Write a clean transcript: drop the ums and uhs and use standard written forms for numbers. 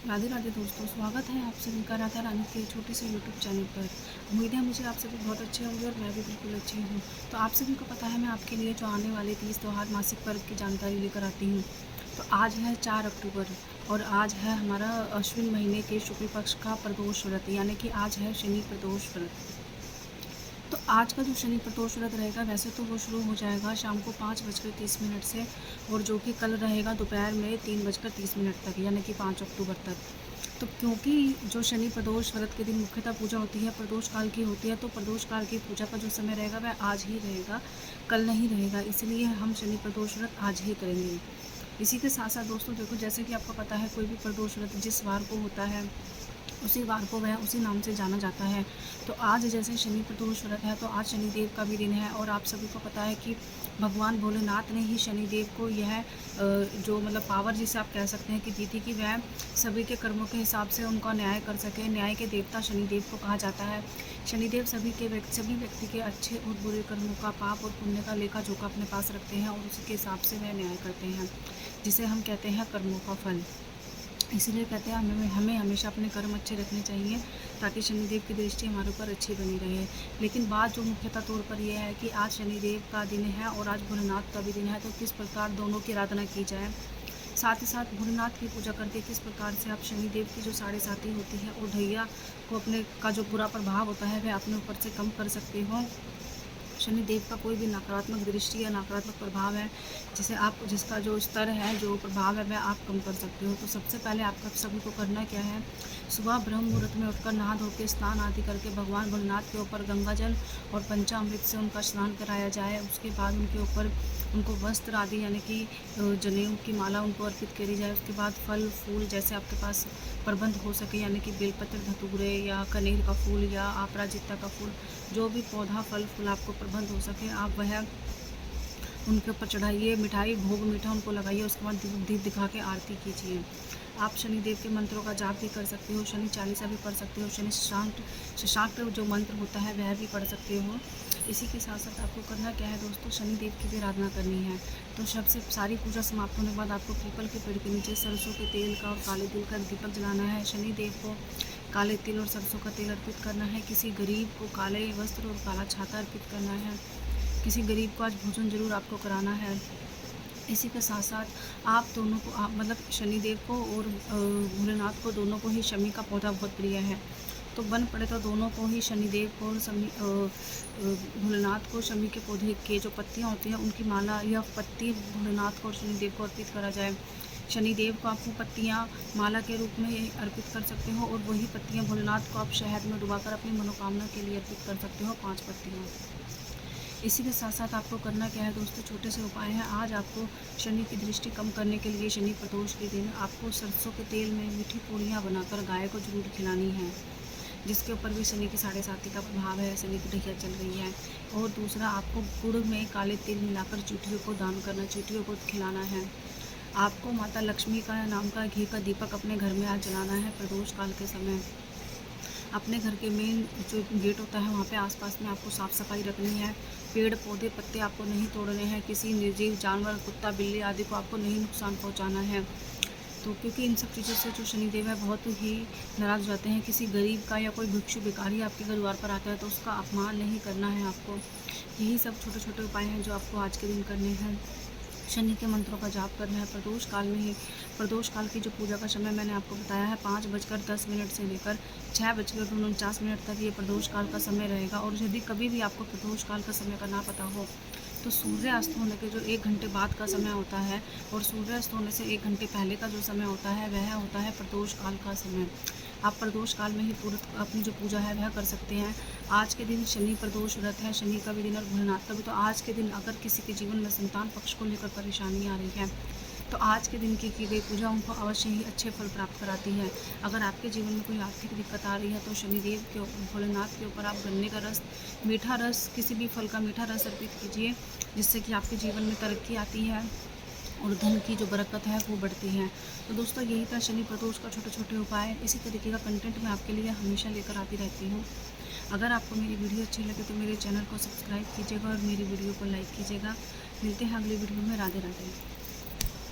राधे राधे दोस्तों, स्वागत है आप सभी का राधा रानी के छोटे से यूट्यूब चैनल पर। उम्मीद है मुझे आप सभी बहुत अच्छे होंगे और मैं भी बिल्कुल अच्छी हूँ। तो आप सभी को पता है मैं आपके लिए जो आने वाले 30 त्योहार मासिक पर्व की जानकारी लेकर आती हूँ। तो आज है 4 अक्टूबर और आज है हमारा अश्विन महीने के शुक्ल पक्ष का प्रदोष व्रत, यानी कि आज है शनि प्रदोष व्रत। तो आज का जो शनि प्रदोष व्रत रहेगा वैसे तो वो शुरू हो जाएगा शाम को 5:30 से, और जो कि कल रहेगा दोपहर में 3:30 तक, यानी कि 5 अक्टूबर तक। तो क्योंकि जो शनि प्रदोष व्रत के दिन मुख्यतः पूजा होती है प्रदोष काल की होती है, तो प्रदोष काल की पूजा का जो समय रहेगा वह आज ही रहेगा, कल नहीं रहेगा। इसलिए हम शनि प्रदोष व्रत आज ही करेंगे। इसी के साथ साथ दोस्तों देखो, जैसे कि आपको पता है कोई भी प्रदोष व्रत जिस वार को होता है उसी वार को वह उसी नाम से जाना जाता है। तो आज जैसे शनि प्रदोष व्रत है तो आज शनिदेव का भी दिन है, और आप सभी को पता है कि भगवान भोलेनाथ ने ही शनिदेव को यह जो मतलब पावर जिसे आप कह सकते हैं कि दी थी कि वह सभी के कर्मों के हिसाब से उनका न्याय कर सके। न्याय के देवता शनिदेव को कहा जाता है। शनिदेव सभी व्यक्ति के अच्छे और बुरे कर्मों का, पाप और पुण्य का लेखा जोखा अपने पास रखते हैं और उसी के हिसाब से वह न्याय करते हैं, जिसे हम कहते हैं कर्मों का फल। इसीलिए कहते हैं हमें हमेशा अपने कर्म अच्छे रखने चाहिए ताकि शनिदेव की दृष्टि हमारे ऊपर अच्छी बनी रहे। लेकिन बात जो मुख्यतः तौर पर यह है कि आज शनिदेव का दिन है और आज भोलेनाथ का भी दिन है, तो किस प्रकार दोनों की आराधना की जाए। साथ ही साथ भोलेनाथ की पूजा करके किस प्रकार से आप शनिदेव की जो साढ़े साथी होती है और ढैया को अपने का जो बुरा प्रभाव होता है वह अपने ऊपर से कम कर सकते हो। शनिदेव का कोई भी नकारात्मक दृष्टि या नकारात्मक प्रभाव है जिसका जो स्तर है, जो प्रभाव है वह आप कम कर सकते हो। तो सबसे पहले आपका सभी को करना क्या है, सुबह ब्रह्म मुहूर्त में उठकर नहा धो के स्नान आदि करके भगवान भोलेनाथ के ऊपर गंगा जल और पंचामृत से उनका स्नान कराया जाए। उसके बाद उनके ऊपर उनको वस्त्र आदि यानी कि जनेऊ की माला उनको अर्पित करी जाए। उसके बाद फल फूल जैसे आपके पास प्रबंध हो सके, यानी कि बेलपत्र, धतूरे या कनेर का फूल या अपराजिता का फूल, जो भी पौधा फल फूल आपको प्रबंध हो सके आप वह उनके ऊपर चढ़ाइए। मिठाई भोग मीठा उनको लगाइए। उसके बाद दीप दिखा के आरती कीजिए। आप शनिदेव के मंत्रों का जाप भी कर सकते हो, शनि चालीसा भी पढ़ सकते हो, शनि शशांक जो मंत्र होता है वह भी पढ़ सकते हो। इसी के साथ साथ आपको करना क्या है दोस्तों, शनिदेव की भी आराधना करनी है। तो सबसे सारी पूजा समाप्त होने के बाद आपको पीपल के पेड़ के नीचे सरसों के तेल का और काले तिल का दीपक जलाना है। शनिदेव को काले तिल और सरसों का तेल अर्पित करना है। किसी गरीब को काले वस्त्र और काला छाता अर्पित करना है। किसी गरीब को आज भोजन जरूर आपको कराना है। इसी के साथ साथ आप दोनों को मतलब शनिदेव को और भोलेनाथ को दोनों को ही शमी का पौधा बहुत प्रिय है। तो बन पड़े तो दोनों को ही शनिदेव को और भोलेनाथ को शमी के पौधे के जो पत्तियां होती हैं उनकी माला या पत्ती भोलेनाथ को और शनिदेव को अर्पित करा जाए। शनिदेव को आप वो पत्तियाँ माला के रूप में अर्पित कर सकते हो, और वही पत्तियाँ भोलेनाथ को आप शहद में डुबाकर अपनी मनोकामना के लिए अर्पित कर सकते हो, 5 पत्तियाँ। इसी के साथ साथ आपको करना क्या है दोस्तों, छोटे से उपाय हैं। आज आपको शनि की दृष्टि कम करने के लिए शनि प्रदोष के दिन आपको सरसों के तेल में मीठी पूड़ियाँ बनाकर गाय को जरूर खिलानी है, जिसके ऊपर भी शनि की साढ़े साथी का प्रभाव है, शनि की ढैया चल रही है। और दूसरा, आपको गुड़ में काले तिल मिलाकर चींटियों को दान करना, चींटियों को खिलाना है। आपको माता लक्ष्मी का नाम का घी का दीपक अपने घर में आज जलाना है प्रदोष काल के समय। अपने घर के मेन जो गेट होता है वहाँ पे आसपास में आपको साफ़ सफाई रखनी है। पेड़ पौधे पत्ते आपको नहीं तोड़ने हैं। किसी निर्जीव जानवर, कुत्ता बिल्ली आदि को आपको नहीं नुकसान पहुँचाना है। तो क्योंकि इन सब चीज़ों से जो शनिदेव है बहुत ही नाराज़ हो जाते हैं। किसी गरीब का या कोई भिक्षु भिखारी आपके घर द्वार पर आता है तो उसका अपमान नहीं करना है आपको। यही सब छोटे छोटे उपाय हैं जो आपको आज के दिन करने हैं। शनि के मंत्रों का जाप करना है प्रदोष काल में ही। प्रदोष काल की जो पूजा का समय मैंने आपको बताया है 5:10 से लेकर 6:49 तक ये प्रदोष काल का समय रहेगा। और यदि कभी भी आपको प्रदोष काल का समय का ना पता हो तो सूर्यास्त होने के जो 1 घंटे बाद का समय होता है और सूर्यास्त होने से 1 घंटे पहले का जो समय होता है वह होता है प्रदोष काल का समय। आप प्रदोष काल में ही पूरा अपनी जो पूजा है वह कर सकते हैं। आज के दिन शनि प्रदोष व्रत है, शनि का भी दिन और भोलेनाथ का भी। तो आज के दिन अगर किसी के जीवन में संतान पक्ष को लेकर परेशानी आ रही है तो आज के दिन की गई पूजा उनको अवश्य ही अच्छे फल प्राप्त कराती है। अगर आपके जीवन में कोई आर्थिक दिक्कत आ रही है तो शनिदेव के भोलेनाथ के ऊपर आप गन्ने का रस, मीठा रस, किसी भी फल का मीठा रस अर्पित कीजिए, जिससे कि आपके जीवन में तरक्की आती है और धन की जो बरकत है वो बढ़ती है। तो दोस्तों यही था शनि प्रदोष का छोटे छोटे उपाय। इसी तरीके का कंटेंट मैं आपके लिए हमेशा लेकर आती रहती हूँ। अगर आपको मेरी वीडियो अच्छी लगे तो मेरे चैनल को सब्सक्राइब कीजिएगा और मेरी वीडियो को लाइक कीजिएगा। मिलते हैं अगली वीडियो में। राधे राधे।